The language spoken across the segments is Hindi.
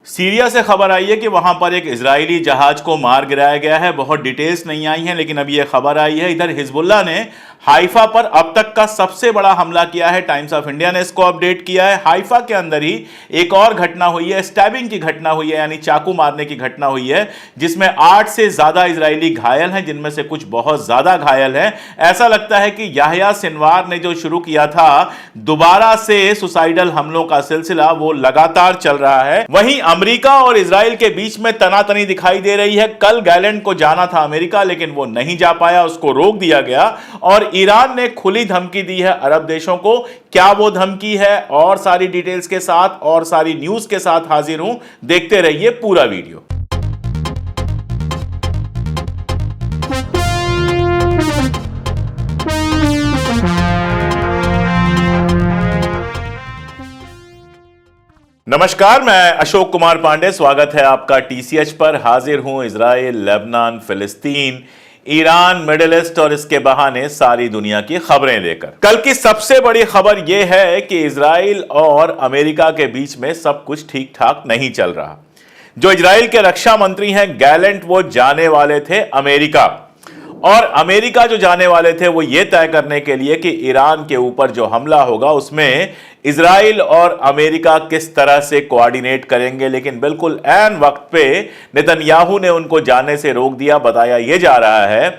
सीरिया से खबर आई है कि वहां पर एक इजरायली जहाज को मार गिराया गया है। बहुत डिटेल्स नहीं आई हैं, लेकिन अभी यह खबर आई है। इधर हिजबुल्लाह ने हाइफा पर अब तक का सबसे बड़ा हमला किया है। टाइम्स ऑफ इंडिया ने इसको अपडेट किया है। हाइफा के अंदर ही एक और घटना हुई है, स्टैबिंग की घटना हुई है, यानी चाकू मारने की घटना हुई है, जिसमें 8 से ज्यादा इजरायली घायल हैं, जिनमें से कुछ बहुत ज्यादा घायल हैं। ऐसा लगता है कि याह्या सिनवार ने जो शुरू किया था दोबारा से सुसाइडल हमलों का सिलसिला, वो लगातार चल रहा है। वहीं अमेरिका और इजराइल के बीच में तनातनी दिखाई दे रही है। कल गैलेंट को जाना था अमेरिका, लेकिन वो नहीं जा पाया, उसको रोक दिया गया। और ईरान ने खुली धमकी दी है अरब देशों को। क्या वो धमकी है, और सारी डिटेल्स के साथ और सारी न्यूज के साथ हाजिर हूं। देखते रहिए पूरा वीडियो। नमस्कार, मैं अशोक कुमार पांडे, स्वागत है आपका टीसीएच पर। हाजिर हूं इजराइल, लेबनान, फिलिस्तीन, ईरान, मिडिल ईस्ट और इसके बहाने सारी दुनिया की खबरें लेकर। कल की सबसे बड़ी खबर यह है कि इजराइल और अमेरिका के बीच में सब कुछ ठीक ठाक नहीं चल रहा। जो इजराइल के रक्षा मंत्री हैं गैलेंट, वो जाने वाले थे अमेरिका, और अमेरिका जो जाने वाले थे वो ये तय करने के लिए कि ईरान के ऊपर जो हमला होगा उसमें इजराइल और अमेरिका किस तरह से कोऑर्डिनेट करेंगे। लेकिन बिल्कुल ऐन वक्त पे नेतन्याहू ने उनको जाने से रोक दिया। बताया यह जा रहा है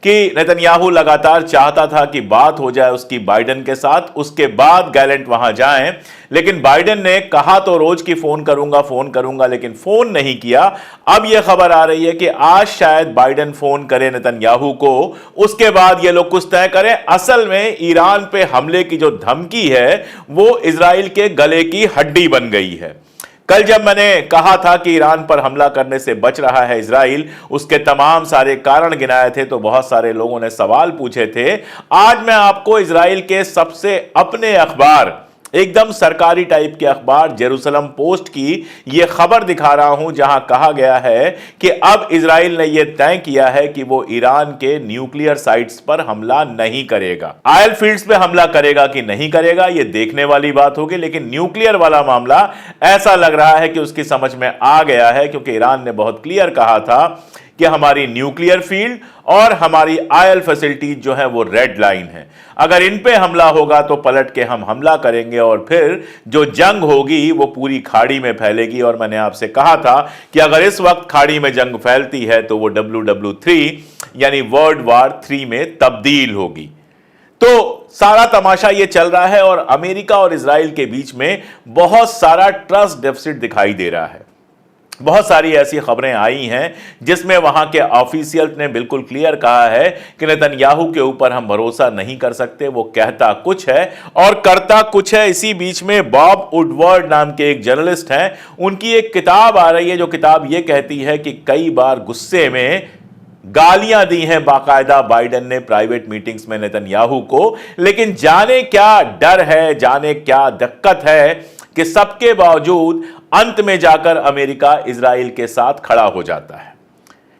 कि नेतन्याहू लगातार चाहता था कि बात हो जाए उसकी बाइडेन के साथ, उसके बाद गैलेंट वहां जाएं। लेकिन बाइडेन ने कहा तो रोज की फोन करूंगा, लेकिन फोन नहीं किया। अब यह खबर आ रही है कि आज शायद बाइडेन फोन करे नेतन्याहू को, उसके बाद ये लोग कुछ तय करें। असल में ईरान पे हमले की जो धमकी है वो इजराइल के गले की हड्डी बन गई है। कल जब मैंने कहा था कि ईरान पर हमला करने से बच रहा है इजराइल, उसके तमाम सारे कारण गिनाए थे, तो बहुत सारे लोगों ने सवाल पूछे थे। आज मैं आपको इजराइल के सबसे अपने अखबार, एकदम सरकारी टाइप के अखबार जेरूसलम पोस्ट की यह खबर दिखा रहा हूं, जहां कहा गया है कि अब इजराइल ने यह तय किया है कि वो ईरान के न्यूक्लियर साइट्स पर हमला नहीं करेगा। ऑयल फील्ड्स पे हमला करेगा कि नहीं करेगा यह देखने वाली बात होगी, लेकिन न्यूक्लियर वाला मामला ऐसा लग रहा है कि उसकी समझ में आ गया है, क्योंकि ईरान ने बहुत क्लियर कहा था कि हमारी न्यूक्लियर फील्ड और हमारी ऑयल फैसिलिटीज जो है वो रेड लाइन है। अगर इन पे हमला होगा तो पलट के हम हमला करेंगे, और फिर जो जंग होगी वो पूरी खाड़ी में फैलेगी। और मैंने आपसे कहा था कि अगर इस वक्त खाड़ी में जंग फैलती है तो वो WW3 यानी वर्ल्ड वॉर 3 में तब्दील होगी। तो सारा तमाशा ये चल रहा है, और अमेरिका और इजराइल के बीच में बहुत सारा ट्रस्ट डेफिसिट दिखाई दे रहा है। बहुत सारी ऐसी खबरें आई हैं जिसमें वहां के ऑफिशियल ने बिल्कुल क्लियर कहा है कि नेतन्याहू के ऊपर हम भरोसा नहीं कर सकते। वो कहता कुछ है और करता कुछ है। इसी बीच में बॉब वुडवर्ड नाम के एक जर्नलिस्ट हैं, उनकी एक किताब आ रही है, जो किताब ये कहती है कि कई बार गुस्से में गालियां दी हैं बाकायदा बाइडेन ने प्राइवेट मीटिंग्स में नेतन्याहू को। लेकिन जाने क्या डर है, जाने क्या दिक्कत है कि सबके बावजूद अंत में जाकर अमेरिका इजराइल के साथ खड़ा हो जाता है।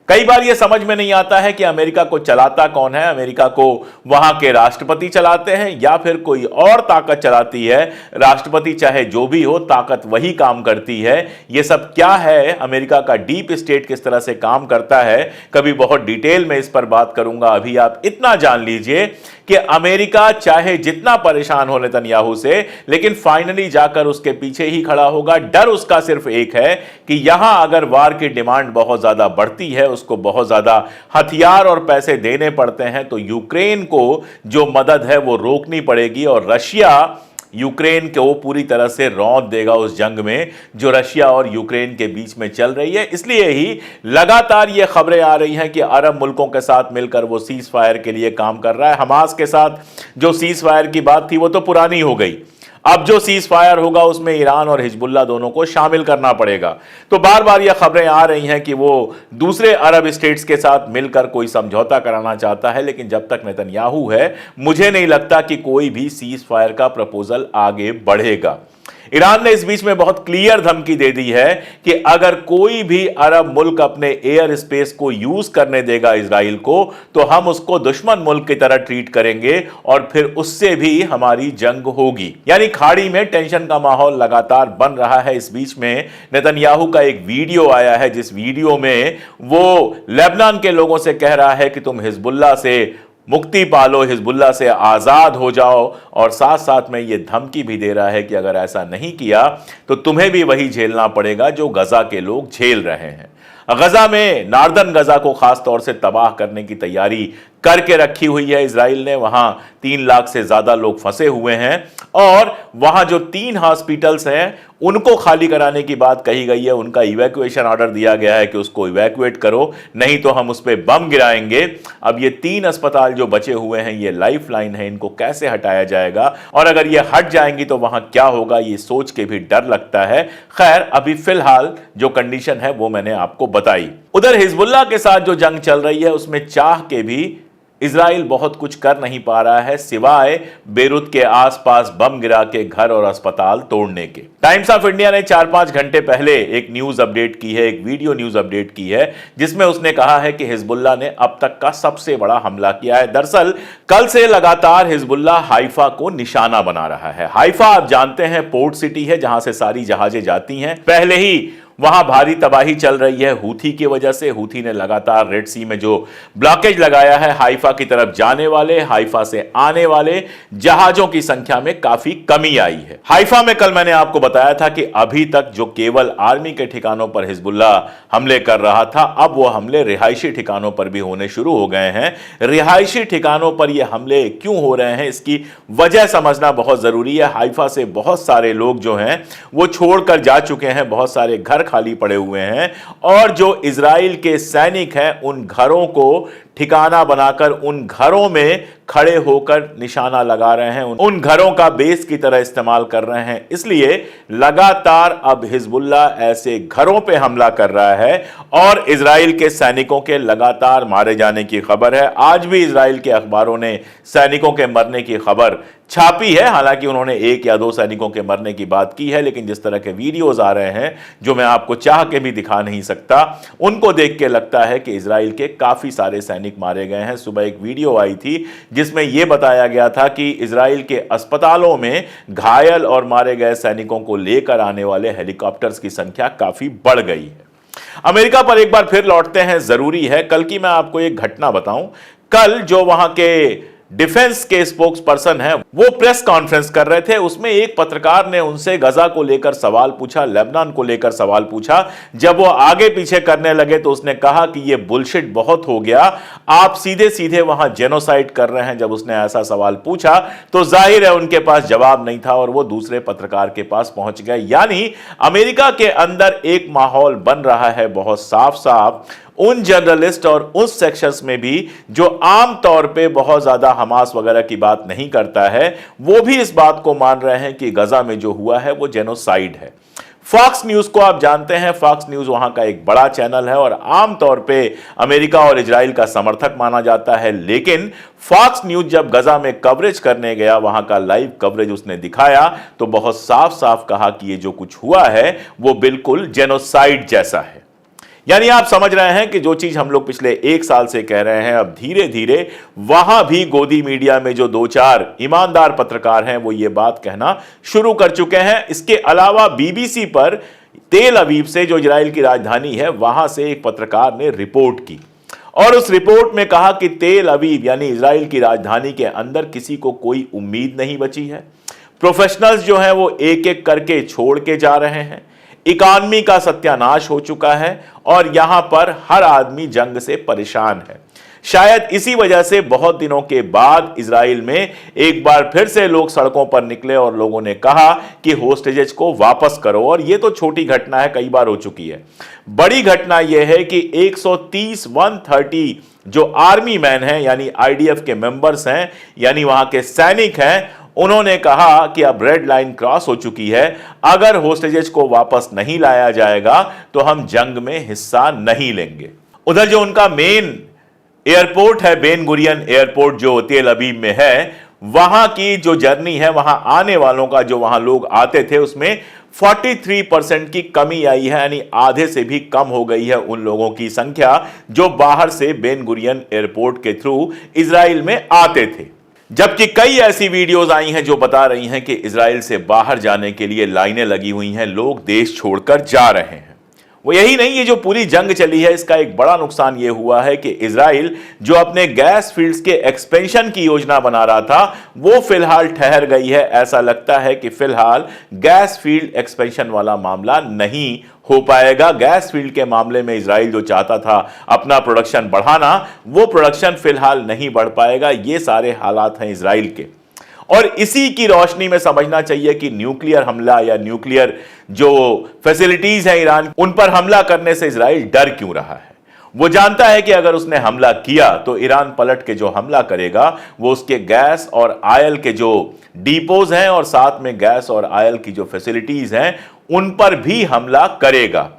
कई बार यह समझ में नहीं आता है कि अमेरिका को चलाता कौन है। अमेरिका को वहां के राष्ट्रपति चलाते हैं या फिर कोई और ताकत चलाती है। राष्ट्रपति चाहे जो भी हो, ताकत वही काम करती है। यह सब क्या है, अमेरिका का डीप स्टेट किस तरह से काम करता है, कभी बहुत डिटेल में इस पर बात करूंगा। अभी आप इतना जान लीजिए कि अमेरिका चाहे जितना परेशान हो नेतन्याहू से, लेकिन फाइनली जाकर उसके पीछे ही खड़ा होगा। डर उसका सिर्फ एक है कि यहां अगर वार की डिमांड बहुत ज्यादा बढ़ती है, उसको बहुत ज्यादा हथियार और पैसे देने पड़ते हैं, तो यूक्रेन को जो मदद है वो रोकनी पड़ेगी, और रशिया यूक्रेन को पूरी तरह से रौंद देगा उस जंग में जो रशिया और यूक्रेन के बीच में चल रही है। इसलिए ही लगातार ये खबरें आ रही हैं कि अरब मुल्कों के साथ मिलकर वो सीज फायर के लिए काम कर रहा है। हमास के साथ जो सीज फायर की बात थी वो तो पुरानी हो गई। अब जो सीज फायर होगा उसमें ईरान और हिजबुल्लाह दोनों को शामिल करना पड़ेगा। तो बार बार यह खबरें आ रही हैं कि वो दूसरे अरब स्टेट्स के साथ मिलकर कोई समझौता कराना चाहता है, लेकिन जब तक नेतन्याहू है मुझे नहीं लगता कि कोई भी सीज फायर का प्रपोजल आगे बढ़ेगा। ईरान ने इस बीच में बहुत क्लियर धमकी दे दी है कि अगर कोई भी अरब मुल्क अपने एयर स्पेस को यूज करने देगा इजराइल को, तो हम उसको दुश्मन मुल्क की तरह ट्रीट करेंगे और फिर उससे भी हमारी जंग होगी। यानी खाड़ी में टेंशन का माहौल लगातार बन रहा है। इस बीच में नेतन्याहू का एक वीडियो आया है, जिस वीडियो में वो लेबनान के लोगों से कह रहा है कि तुम हिजबुल्लाह से मुक्ति पालो, हिजबुल्लाह से आजाद हो जाओ, और साथ साथ में यह धमकी भी दे रहा है कि अगर ऐसा नहीं किया तो तुम्हें भी वही झेलना पड़ेगा जो गजा के लोग झेल रहे हैं। गजा में नार्दर्न गजा को खास तौर से तबाह करने की तैयारी करके रखी हुई है इजराइल ने। वहां 3 लाख से ज्यादा लोग फंसे हुए हैं और वहां जो 3 हॉस्पिटल्स हैं उनको खाली कराने की बात कही गई है। उनका इवैक्यूएशन ऑर्डर दिया गया है कि उसको इवैक्यूएट करो, नहीं तो हम उस पर बम गिराएंगे। अब ये 3 अस्पताल जो बचे हुए हैं ये लाइफ लाइन है, इनको कैसे हटाया जाएगा और अगर ये हट जाएंगी तो वहां क्या होगा, ये सोच के भी डर लगता है। खैर, अभी फिलहाल जो कंडीशन है वो मैंने आपको बताई। उधर हिजबुल्लाह के साथ जो जंग चल रही है उसमें चाह के भी इजराइल बहुत कुछ कर नहीं पा रहा है, सिवाय बेरूत के आसपास बम गिरा के घर और अस्पताल तोड़ने के। टाइम्स ऑफ इंडिया ने 4-5 घंटे पहले एक न्यूज अपडेट की है, एक वीडियो न्यूज अपडेट की है, जिसमें उसने कहा है कि हिजबुल्लाह ने अब तक का सबसे बड़ा हमला किया है। दरअसल कल से लगातार हिजबुल्लाह हाइफा को निशाना बना रहा है। हाइफा आप जानते हैं पोर्ट सिटी है जहां से सारी जहाजें जाती हैं। पहले ही वहां भारी तबाही चल रही है हूथी की वजह से। हूथी ने लगातार रेड सी में जो ब्लॉकेज लगाया है, हाइफा की तरफ जाने वाले, हाइफा से आने वाले जहाजों की संख्या में काफी कमी आई है। हाइफा में कल मैंने आपको बताया था कि अभी तक जो केवल आर्मी के ठिकानों पर हिजबुल्लाह हमले कर रहा था, अब वो हमले रिहायशी ठिकानों पर भी होने शुरू हो गए हैं। रिहायशी ठिकानों पर ये हमले क्यों हो रहे हैं, इसकी वजह समझना बहुत जरूरी है। हाइफा से बहुत सारे लोग जो हैं वो छोड़कर जा चुके हैं, बहुत सारे घर खाली पड़े हुए हैं और जो इजराइल के सैनिक हैं उन घरों को ठिकाना बनाकर उन घरों में खड़े होकर निशाना लगा रहे हैं, उन घरों का बेस की तरह इस्तेमाल कर रहे हैं। इसलिए लगातार अब हिजबुल्लाह ऐसे घरों पे हमला कर रहा है और इजराइल के सैनिकों के लगातार मारे जाने की खबर है। आज भी इजराइल के अखबारों ने सैनिकों के मरने की खबर छापी है। हालांकि उन्होंने 1 या 2 सैनिकों के मरने की बात की है, लेकिन जिस तरह के वीडियोज आ रहे हैं जो मैं आपको चाह के भी दिखा नहीं सकता, उनको देख के लगता है कि इजराइल के काफी सारे सैनिक मारे गए हैं। सुबह एक वीडियो आई थी जिसमें यह बताया गया था कि इजराइल के अस्पतालों में घायल और मारे गए सैनिकों को लेकर आने वाले हेलीकॉप्टर्स की संख्या काफी बढ़ गई है। अमेरिका पर एक बार फिर लौटते हैं, जरूरी है। कल की मैं आपको एक घटना बताऊं। कल जो वहां के डिफेंस के स्पोक्स पर्सन है वो प्रेस कॉन्फ्रेंस कर रहे थे। उसमें एक पत्रकार ने उनसे गजा को लेकर सवाल पूछा, लेबनान को लेकर सवाल पूछा। जब वो आगे पीछे करने लगे तो उसने कहा कि ये बुलशिट बहुत हो गया, आप सीधे सीधे वहां जेनोसाइड कर रहे हैं। जब उसने ऐसा सवाल पूछा तो जाहिर है उनके पास जवाब नहीं था और वो दूसरे पत्रकार के पास पहुंच गए। यानी अमेरिका के अंदर एक माहौल बन रहा है बहुत साफ साफ उन जर्नलिस्ट और उस सेक्शंस में भी जो आम तौर पे बहुत ज्यादा हमास वगैरह की बात नहीं करता है, वो भी इस बात को मान रहे हैं कि गजा में जो हुआ है वो जेनोसाइड है। फॉक्स न्यूज को आप जानते हैं, फॉक्स न्यूज वहां का एक बड़ा चैनल है और आमतौर पे अमेरिका और इजराइल का समर्थक माना जाता है। लेकिन फॉक्स न्यूज जब गजा में कवरेज करने गया, वहां का लाइव कवरेज उसने दिखाया तो बहुत साफ साफ कहा कि ये जो कुछ हुआ है वो बिल्कुल जेनोसाइड जैसा है। यानी आप समझ रहे हैं कि जो चीज हम लोग पिछले 1 साल से कह रहे हैं, अब धीरे धीरे वहां भी गोदी मीडिया में जो 2-4 ईमानदार पत्रकार हैं वो ये बात कहना शुरू कर चुके हैं। इसके अलावा बीबीसी पर तेल अवीव से, जो इजराइल की राजधानी है, वहां से एक पत्रकार ने रिपोर्ट की और उस रिपोर्ट में कहा कि तेल अवीव यानी इजराइल की राजधानी के अंदर किसी को कोई उम्मीद नहीं बची है। प्रोफेशनल्स जो हैं वो एक एक करके छोड़ के जा रहे हैं, इकॉनमी का सत्यानाश हो चुका है और यहां पर हर आदमी जंग से परेशान है। शायद इसी वजह से बहुत दिनों के बाद इजराइल में एक बार फिर से लोग सड़कों पर निकले और लोगों ने कहा कि होस्टेजेस को वापस करो। और यह तो छोटी घटना है, कई बार हो चुकी है। बड़ी घटना यह है कि 130 जो आर्मी मैन हैं यानी आईडीएफ के मेंबर्स हैं, यानी वहां के सैनिक हैं, उन्होंने कहा कि अब रेड लाइन क्रॉस हो चुकी है, अगर होस्टेजेस को वापस नहीं लाया जाएगा तो हम जंग में हिस्सा नहीं लेंगे। उधर जो उनका मेन एयरपोर्ट है, बेन गुरियन एयरपोर्ट जो तेल अवीव में है, वहां की जो जर्नी है, वहां आने वालों का जो वहां लोग आते थे उसमें 43% की कमी आई है, यानी आधे से भी कम हो गई है उन लोगों की संख्या जो बाहर से बेन गुरियन एयरपोर्ट के थ्रू इजराइल में आते थे। जबकि कई ऐसी वीडियोस आई हैं जो बता रही हैं कि इजराइल से बाहर जाने के लिए लाइनें लगी हुई हैं, लोग देश छोड़कर जा रहे हैं। वो यही नहीं, ये जो पूरी जंग चली है इसका एक बड़ा नुकसान ये हुआ है कि इजराइल जो अपने गैस फील्ड्स के एक्सपेंशन की योजना बना रहा था वो फिलहाल ठहर गई है। ऐसा लगता है कि फिलहाल गैस फील्ड एक्सपेंशन वाला मामला नहीं हो पाएगा। गैस फील्ड के मामले में इजराइल जो चाहता था अपना प्रोडक्शन बढ़ाना, वो प्रोडक्शन फिलहाल नहीं बढ़ पाएगा। ये सारे हालात हैं इजराइल के, और इसी की रोशनी में समझना चाहिए कि न्यूक्लियर हमला या न्यूक्लियर जो फैसिलिटीज हैं ईरान, उन पर हमला करने से इजराइल डर क्यों रहा है। वो जानता है कि अगर उसने हमला किया तो ईरान पलट के जो हमला करेगा वो उसके गैस और आयल के जो डिपोज हैं और साथ में गैस और आयल की जो फैसिलिटीज हैं उन पर भी हमला करेगा।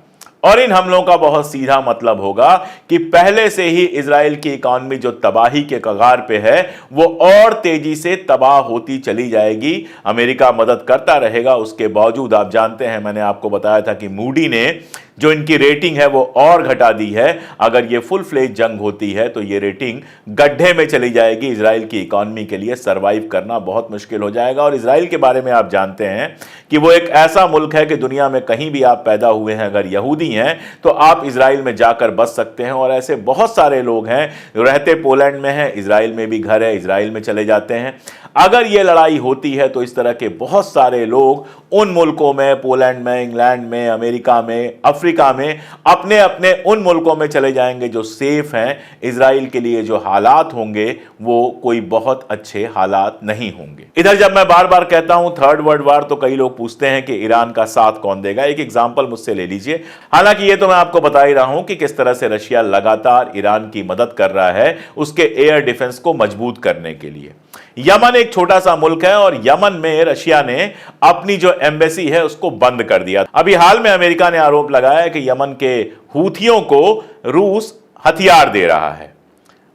और इन हमलों का बहुत सीधा मतलब होगा कि पहले से ही इजराइल की इकॉनमी जो तबाही के कगार पे है वो और तेजी से तबाह होती चली जाएगी। अमेरिका मदद करता रहेगा, उसके बावजूद आप जानते हैं, मैंने आपको बताया था कि मूडी ने जो इनकी रेटिंग है वो और घटा दी है। अगर ये फुल फ्लेज जंग होती है तो ये रेटिंग गड्ढे में चली जाएगी। इजराइल की इकॉनमी के लिए सरवाइव करना बहुत मुश्किल हो जाएगा। और इजराइल के बारे में आप जानते हैं कि वो एक ऐसा मुल्क है कि दुनिया में कहीं भी आप पैदा हुए हैं, अगर यहूदी हैं तो आप इजराइल में जाकर बस सकते हैं। और ऐसे बहुत सारे लोग हैं रहते पोलैंड में हैं, इजराइल में भी घर है, इजराइल में चले जाते हैं। अगर ये लड़ाई होती है तो इस तरह के बहुत सारे लोग उन मुल्कों में, पोलैंड में, इंग्लैंड में, अमेरिका में, अफ्रीका में, अपने अपने उन मुल्कों में चले जाएंगे जो सेफ हैं। इजराइल के लिए जो हालात होंगे वो कोई बहुत अच्छे हालात नहीं होंगे। इधर जब मैं बार बार कहता हूं थर्ड वर्ल्ड वार तो कई लोग पूछते हैं कि ईरान का साथ कौन देगा। एक एग्जांपल मुझसे ले लीजिए। हालांकि ये तो मैं आपको बता ही रहा हूं कि किस तरह से रशिया लगातार ईरान की मदद कर रहा है उसके एयर डिफेंस को मजबूत करने के लिए। यमन एक छोटा सा मुल्क है और यमन में रशिया ने अपनी जो एम्बेसी है उसको बंद कर दिया। अभी हाल में अमेरिका ने आरोप लगाया कि यमन के हूथियों को रूस हथियार दे रहा है।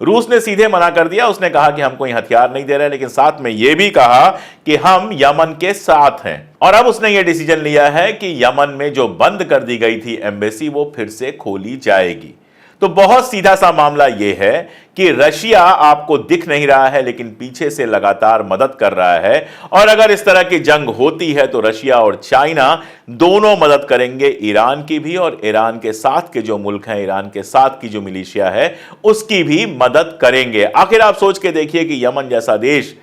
रूस ने सीधे मना कर दिया, उसने कहा कि हम कोई हथियार नहीं दे रहे, लेकिन साथ में यह भी कहा कि हम यमन के साथ हैं। और अब उसने यह डिसीजन लिया है कि यमन में जो बंद कर दी गई थी एम्बेसी वो फिर से खोली जाएगी। तो बहुत सीधा सा मामला यह है कि रशिया आपको दिख नहीं रहा है लेकिन पीछे से लगातार मदद कर रहा है। और अगर इस तरह की जंग होती है तो रशिया और चाइना दोनों मदद करेंगे, ईरान की भी और ईरान के साथ के जो मुल्क हैं, ईरान के साथ की जो मिलिशिया है उसकी भी मदद करेंगे। आखिर आप सोच के देखिए कि यमन जैसा देश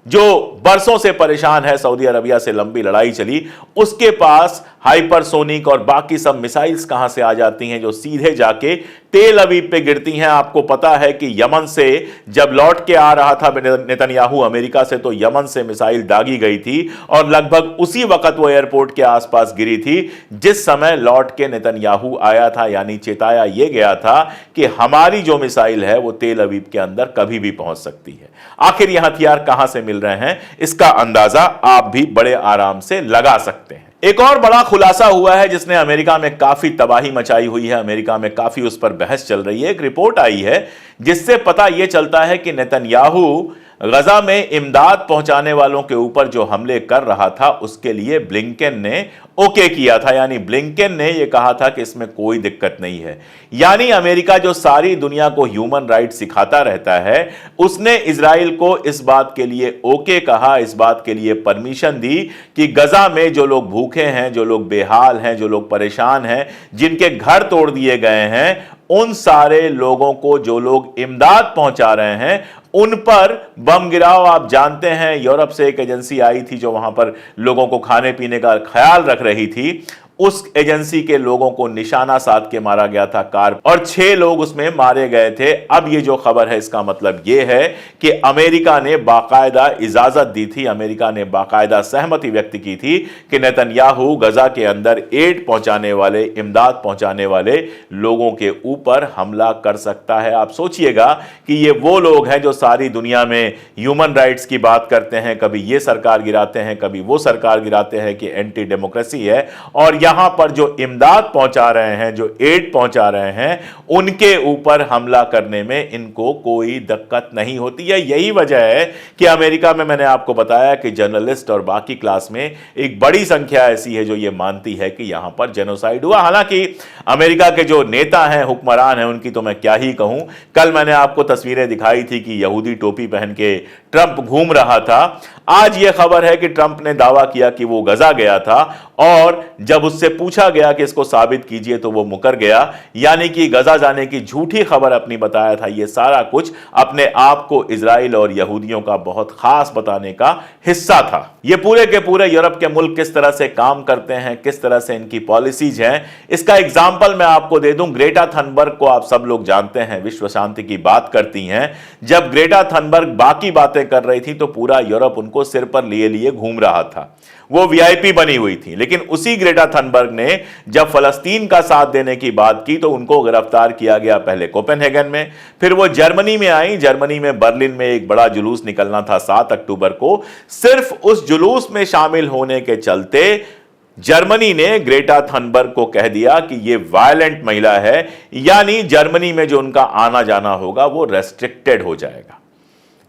जो बरसों से परेशान है, सऊदी अरबिया से लंबी लड़ाई चली, उसके पास हाइपरसोनिक और बाकी सब मिसाइल्स कहां से आ जाती हैं जो सीधे जाके तेल अवीव पे गिरती हैं। आपको पता है कि यमन से जब लौट के आ रहा था नेतन्याहू अमेरिका से तो यमन से मिसाइल दागी गई थी और लगभग उसी वक्त वो एयरपोर्ट के आसपास गिरी थी जिस समय लौट के नेतन्याहू आया था। यानी चेताया यह गया था कि हमारी जो मिसाइल है वो तेल अवीव के अंदर कभी भी पहुंच सकती है। आखिर यह हथियार कहां से मिल रहे हैं इसका अंदाजा आप भी बड़े आराम से लगा सकते हैं। एक और बड़ा खुलासा हुआ है जिसने अमेरिका में काफी तबाही मचाई हुई है, अमेरिका में काफी उस पर बहस चल रही है। एक रिपोर्ट आई है जिससे पता यह चलता है कि नेतन्याहू गजा में इमदाद पहुंचाने वालों के ऊपर जो हमले कर रहा था उसके लिए ब्लिंकेन ने ओके किया था। यानी ब्लिंकेन ने यह कहा था कि इसमें कोई दिक्कत नहीं है। यानी अमेरिका जो सारी दुनिया को ह्यूमन राइट सिखाता रहता है उसने इजराइल को इस बात के लिए ओके कहा, इस बात के लिए परमिशन दी कि गजा में जो लोग भूखे हैं, जो लोग बेहाल हैं, जो लोग परेशान हैं, जिनके घर तोड़ दिए गए हैं, उन सारे लोगों को, जो लोग इमदाद पहुंचा रहे हैं, उन पर बम गिराओ। आप जानते हैं यूरोप से एक एजेंसी आई थी जो वहां पर लोगों को खाने पीने का ख्याल रख रही थी। उस एजेंसी के लोगों को निशाना साध के मारा गया था कार, और 6 लोग उसमें मारे गए थे। अब ये जो खबर है इसका मतलब ये है कि अमेरिका ने बाकायदा इजाजत दी थी, अमेरिका ने बाकायदा सहमति व्यक्त की थी कि नेतन्याहू गजा के अंदर एड पहुंचाने वाले, इमदाद पहुंचाने वाले लोगों के ऊपर हमला कर सकता है। आप सोचिएगा कि ये वो लोग हैं जो सारी दुनिया में ह्यूमन राइट्स की बात करते हैं, कभी ये सरकार गिराते हैं, कभी वो सरकार गिराते हैं कि एंटी डेमोक्रेसी है, और यहां पर जो इमदाद पहुंचा रहे हैं, जो एड पहुंचा रहे हैं, उनके ऊपर हमला करने में इनको कोई दिक्कत नहीं होती है। यही वजह है कि अमेरिका में मैंने आपको बताया कि जर्नलिस्ट और बाकी क्लास में एक बड़ी संख्या ऐसी है जो ये मानती है कि यहां पर जेनोसाइड हुआ। हालांकि अमेरिका के जो नेता हैं, हुक्मरान हैं, उनकी तो मैं क्या ही कहूं। कल मैंने आपको तस्वीरें दिखाई थी कि यहूदी टोपी पहन के ट्रंप घूम रहा था। आज यह खबर है कि ट्रंप ने दावा किया कि वो गजा गया था और जब उससे पूछा गया कि इसको साबित कीजिए तो वो मुकर गया, यानी कि गजा जाने की झूठी खबर अपनी बताया था। यह सारा कुछ अपने आप को इजराइल और यहूदियों का बहुत खास बताने का हिस्सा था। ये पूरे के पूरे यूरोप के मुल्क किस तरह से काम करते हैं, किस तरह से इनकी पॉलिसीज हैं, इसका एग्जाम्पल मैं आपको दे दूं। ग्रेटा थनबर्ग को आप सब लोग जानते हैं, विश्व शांति की बात करती हैं। जब ग्रेटा थनबर्ग बाकी बातें कर रही थी तो पूरा यूरोप उनको सिर पर लिए लिए घूम रहा था, वो वीआईपी बनी हुई थी। लेकिन उसी ग्रेटा थनबर्ग ने जब फलस्तीन का साथ देने की बात की तो उनको गिरफ्तार किया गया, पहले कोपेनहेगन में, फिर वो जर्मनी में आई। जर्मनी में बर्लिन में एक बड़ा जुलूस निकलना था 7 अक्टूबर को। सिर्फ उस जुलूस में शामिल होने के चलते जर्मनी ने ग्रेटा थनबर्ग को कह दिया कि ये वायलेंट महिला है, यानी जर्मनी में जो उनका आना जाना होगा वो रेस्ट्रिक्टेड हो जाएगा।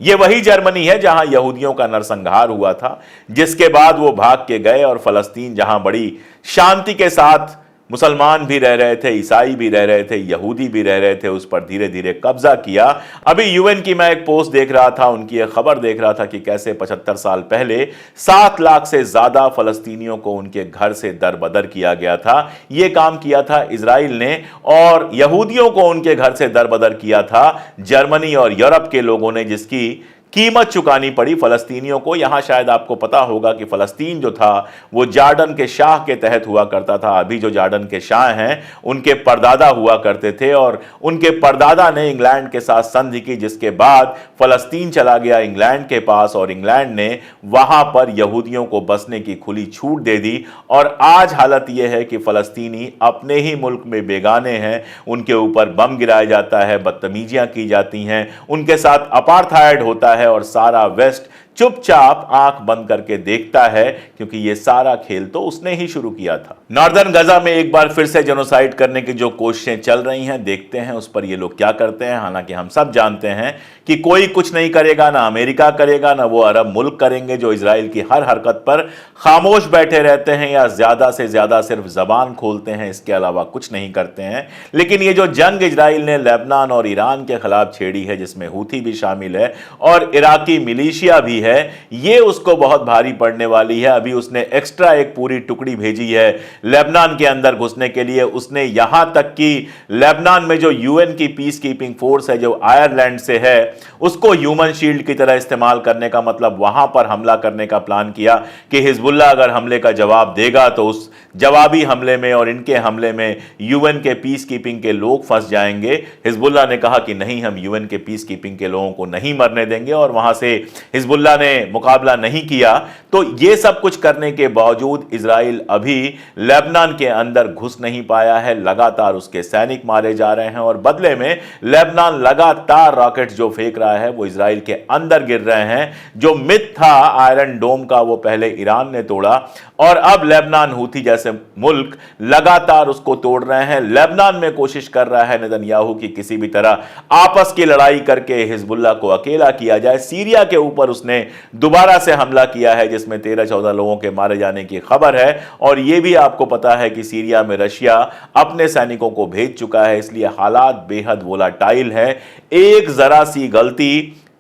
यह वही जर्मनी है जहां यहूदियों का नरसंहार हुआ था, जिसके बाद वो भाग के गए और फलस्तीन जहां बड़ी शांति के साथ मुसलमान भी रह रहे थे, ईसाई भी रह रहे थे, यहूदी भी रह रहे थे, उस पर धीरे धीरे कब्जा किया। अभी यूएन की मैं एक पोस्ट देख रहा था, उनकी एक खबर देख रहा था कि कैसे 75 साल पहले 7 लाख से ज्यादा फलस्तीनियों को उनके घर से दरबदर किया गया था। यह काम किया था इजराइल ने, और यहूदियों को उनके घर से दरबदर किया था जर्मनी और यूरोप के लोगों ने, जिसकी कीमत चुकानी पड़ी फलस्तीनियों को। यहां शायद आपको पता होगा कि फलस्तीन जो था वो जॉर्डन के शाह के तहत हुआ करता था। अभी जो जॉर्डन के शाह हैं उनके परदादा हुआ करते थे, और उनके परदादा ने इंग्लैंड के साथ संधि की, जिसके बाद फलस्तीन चला गया इंग्लैंड के पास, और इंग्लैंड ने वहां पर यहूदियों को बसने की खुली छूट दे दी। और आज हालत यह है कि फलस्तीनी अपने ही मुल्क में बेगाने हैं, उनके ऊपर बम गिराया जाता है, बदतमीजियां की जाती हैं, उनके साथ अपार्थाइड होता है, और सारा वेस्ट चुपचाप आंख बंद करके देखता है, क्योंकि यह सारा खेल तो उसने ही शुरू किया था। नॉर्दर्न गजा में एक बार फिर से जेनोसाइड करने की जो कोशिशें चल रही हैं, देखते हैं उस पर ये लोग क्या करते हैं। हालांकि हम सब जानते हैं कि कोई कुछ नहीं करेगा, ना अमेरिका करेगा, ना वो अरब मुल्क करेंगे जो इजराइल की हर हरकत पर खामोश बैठे रहते हैं या ज्यादा से ज्यादा सिर्फ जबान खोलते हैं, इसके अलावा कुछ नहीं करते हैं। लेकिन ये जो जंग इजराइल ने लेबनान और ईरान के खिलाफ छेड़ी है, जिसमें हूथी भी शामिल है और इराकी मिलिशिया भी है, ये उसको बहुत भारी पड़ने वाली है। अभी उसने एक्स्ट्रा एक पूरी टुकड़ी भेजी है लेबनान के अंदर घुसने के लिए। उसने यहां तक कि लेबनान में जो यूएन की पीस कीपिंग फोर्स है जो आयरलैंड से है, उसको ह्यूमन शील्ड की तरह इस्तेमाल करने का, मतलब वहां पर हमला करने का प्लान किया कि हिजबुल्लाह अगर हमले का जवाब देगा तो उस जवाबी हमले में और इनके हमले में यूएन के पीस कीपिंग के लोग फंस जाएंगे। हिजबुल्लाह ने कहा कि नहीं, हम यूएन के पीस कीपिंग के लोगों को नहीं मरने देंगे, और वहां से हिजबुल्लाह ने मुकाबला नहीं किया। तो यह सब कुछ करने के बावजूद इजराइल अभी लेबनान के अंदर घुस नहीं पाया है। लगातार उसके सैनिक मारे जा रहे हैं, और बदले में लेबनान लगातार रॉकेट जो फेंक रहा है वो इजराइल के अंदर गिर रहे हैं। जो मिथ था आयरन डोम का, वो पहले ईरान ने तोड़ा, और अब लेबनान हूथी जैसे मुल्क लगातार उसको तोड़ रहे हैं। लेबनान में कोशिश कर रहा है नेतन्याहू की किसी भी तरह आपस की लड़ाई करके हिजबुल्लाह को अकेला किया जाए। सीरिया के ऊपर उसने दोबारा से हमला किया है, जिसमें 13-14 लोगों के मारे जाने की खबर है। और यह भी आपको पता है कि सीरिया में रशिया अपने सैनिकों को भेज चुका है, इसलिए हालात बेहद वोलाटाइल है। एक जरा सी गलती,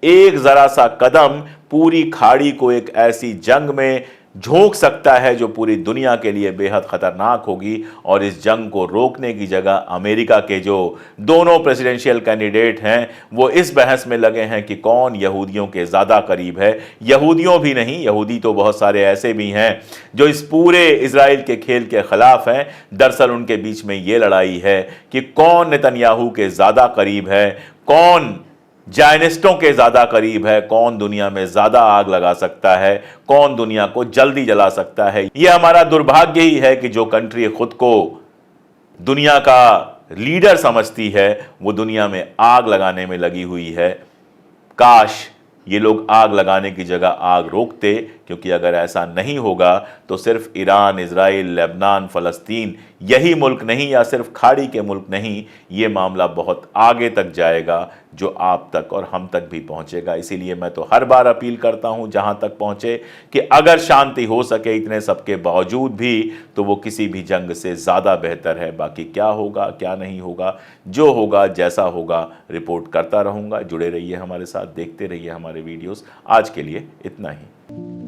एक जरा सा कदम पूरी खाड़ी को एक ऐसी जंग में झोंक सकता है जो पूरी दुनिया के लिए बेहद खतरनाक होगी। और इस जंग को रोकने की जगह अमेरिका के जो दोनों प्रेसिडेंशियल कैंडिडेट हैं वो इस बहस में लगे हैं कि कौन यहूदियों के ज्यादा करीब है। यहूदियों भी नहीं, यहूदी तो बहुत सारे ऐसे भी हैं जो इस पूरे इजराइल के खेल के खिलाफ हैं। दरअसल उनके बीच में यह लड़ाई है कि कौन नेतन्याहू के ज्यादा करीब है, कौन जायनिस्टों के ज्यादा करीब है, कौन दुनिया में ज्यादा आग लगा सकता है, कौन दुनिया को जल्दी जला सकता है। यह हमारा दुर्भाग्य ही है कि जो कंट्री खुद को दुनिया का लीडर समझती है वो दुनिया में आग लगाने में लगी हुई है। काश ये लोग आग लगाने की जगह आग रोकते, क्योंकि अगर ऐसा नहीं होगा तो सिर्फ ईरान, इजराइल, लेबनान, फ़लस्तीन यही मुल्क नहीं या सिर्फ खाड़ी के मुल्क नहीं, ये मामला बहुत आगे तक जाएगा, जो आप तक और हम तक भी पहुंचेगा। इसीलिए मैं तो हर बार अपील करता हूं जहां तक पहुंचे कि अगर शांति हो सके इतने सबके बावजूद भी, तो वो किसी भी जंग से ज़्यादा बेहतर है। बाकी क्या होगा क्या नहीं होगा, जो होगा जैसा होगा, रिपोर्ट करता रहूँगा। जुड़े रहिए हमारे साथ, देखते रहिए हमारे वीडियोस। आज के लिए इतना ही।